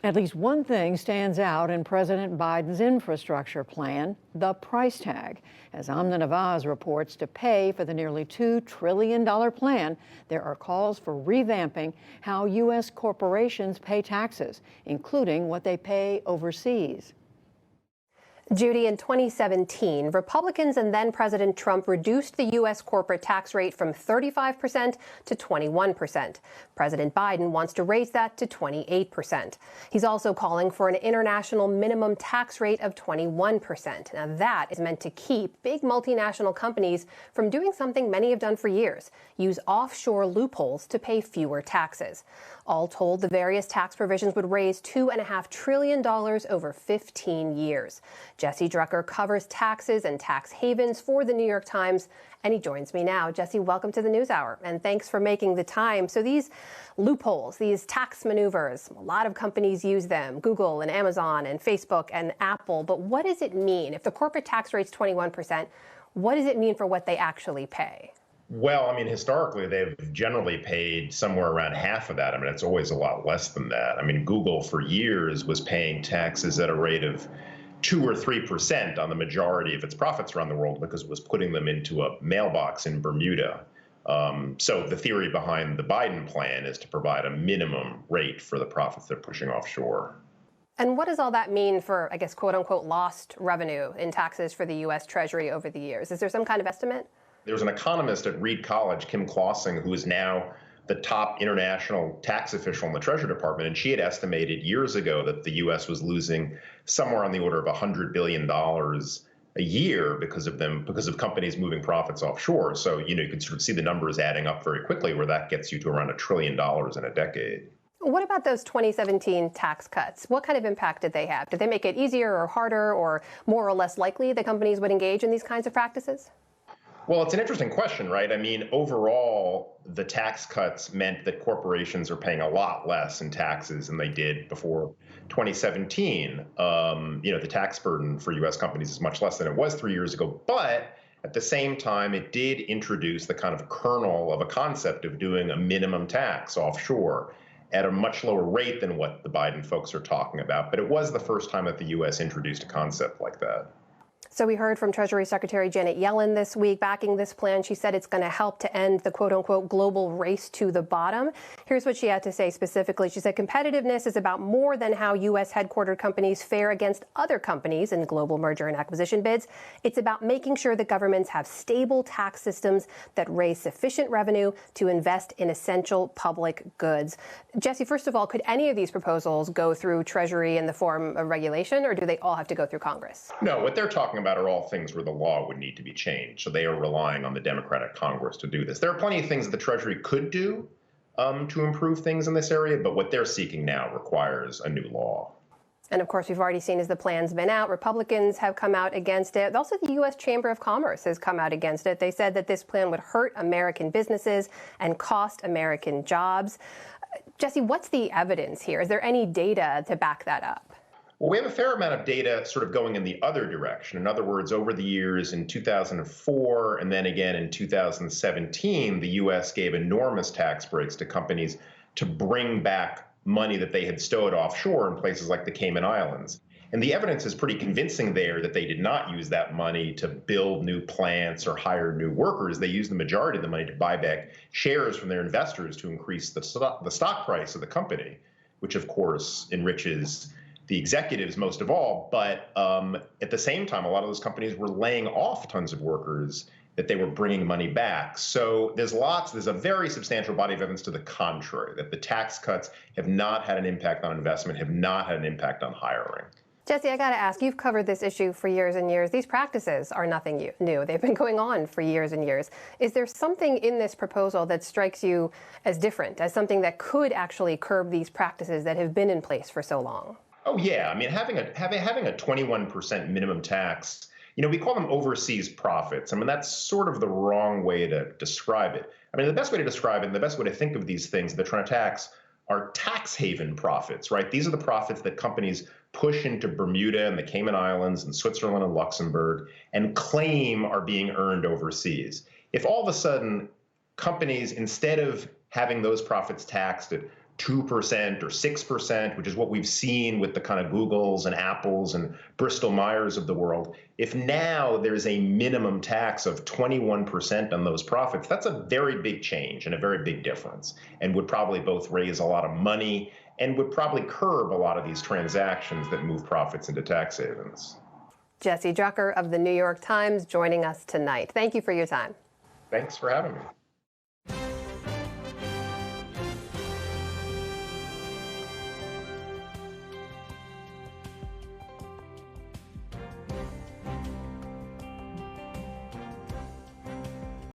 At least one thing stands out in President Biden's infrastructure plan, the price tag. As Amna Nawaz reports, to pay for the nearly $2 trillion plan, there are calls for revamping how U.S. corporations pay taxes, including what they pay overseas. Judy, in 2017, Republicans and then President Trump reduced the U.S. corporate tax rate from 35% to 21%. President Biden wants to raise that to 28%. He's also calling for an international minimum tax rate of 21%. Now, that is meant to keep big multinational companies from doing something many have done for years, use offshore loopholes to pay fewer taxes. All told, the various tax provisions would raise $2.5 trillion over 15 years. Jesse Drucker covers taxes and tax havens for the New York Times, and he joins me now. Jesse, welcome to the NewsHour, and thanks for making the time. So these loopholes, these tax maneuvers, a lot of companies use them, Google and Amazon and Facebook and Apple. But what does it mean? If the corporate tax rate's 21%, what does it mean for what they actually pay? Well, I mean, historically, they've generally paid somewhere around half of that. I mean, it's always a lot less than that. I mean, Google for years was paying taxes at a rate of 2 or 3% on the majority of its profits around the world because it was putting them into a mailbox in Bermuda. So the theory behind the Biden plan is to provide a minimum rate for the profits they're pushing offshore. And what does all that mean for, I guess, quote unquote, lost revenue in taxes for the U.S. Treasury over the years? Is there some kind of estimate? There's an economist at Reed College, Kim Clausing, who is now the top international tax official in the Treasury Department, and she had estimated years ago that the U.S. was losing somewhere on the order of $100 billion a year because of companies moving profits offshore. So, you can sort of see the numbers adding up very quickly, where that gets you to around $1 trillion in a decade. What about those 2017 tax cuts? What kind of impact did they have? Did they make it easier or harder or more or less likely that companies would engage in these kinds of practices? Well, it's an interesting question, right? I mean, overall, the tax cuts meant that corporations are paying a lot less in taxes than they did before 2017. The tax burden for U.S. companies is much less than it was 3 years ago. But at the same time, it did introduce the kind of kernel of a concept of doing a minimum tax offshore at a much lower rate than what the Biden folks are talking about. But it was the first time that the U.S. introduced a concept like that. So we heard from Treasury Secretary Janet Yellen this week backing this plan. She said it's going to help to end the quote unquote global race to the bottom. Here's what she had to say specifically. She said competitiveness is about more than how U.S. headquartered companies fare against other companies in global merger and acquisition bids. It's about making sure that governments have stable tax systems that raise sufficient revenue to invest in essential public goods. Jesse, first of all, could any of these proposals go through Treasury in the form of regulation, or do they all have to go through Congress? No, what they're talking about are all things where the law would need to be changed. So they are relying on the Democratic Congress to do this. There are plenty of things that the Treasury could do to improve things in this area, but what they're seeking now requires a new law. And of course, we've already seen as the plan's been out, Republicans have come out against it. Also, the U.S. Chamber of Commerce has come out against it. They said that this plan would hurt American businesses and cost American jobs. Jesse, what's the evidence here? Is there any data to back that up? Well, we have a fair amount of data sort of going in the other direction. In other words, over the years in 2004 and then again in 2017, the U.S. gave enormous tax breaks to companies to bring back money that they had stowed offshore in places like the Cayman Islands. And the evidence is pretty convincing there that they did not use that money to build new plants or hire new workers. They used the majority of the money to buy back shares from their investors to increase the stock price of the company, which of course enriches the executives most of all. But at the same time, a lot of those companies were laying off tons of workers that they were bringing money back. So there's a very substantial body of evidence to the contrary, that the tax cuts have not had an impact on investment, have not had an impact on hiring. Jesse, I got to ask, you've covered this issue for years and years. These practices are nothing new. They've been going on for years and years. Is there something in this proposal that strikes you as different, as something that could actually curb these practices that have been in place for so long? Oh, yeah. I mean, having a 21% minimum tax, we call them overseas profits. I mean, that's sort of the wrong way to describe it. I mean, the best way to describe it and the best way to think of these things they're trying to tax are tax haven profits, right? These are the profits that companies push into Bermuda and the Cayman Islands and Switzerland and Luxembourg and claim are being earned overseas. If all of a sudden companies, instead of having those profits taxed at 2% or 6%, which is what we've seen with the kind of Googles and Apples and Bristol Myers of the world, if now there's a minimum tax of 21% on those profits, that's a very big change and a very big difference, and would probably both raise a lot of money and would probably curb a lot of these transactions that move profits into tax havens. Jesse Drucker of the New York Times joining us tonight. Thank you for your time. Thanks for having me.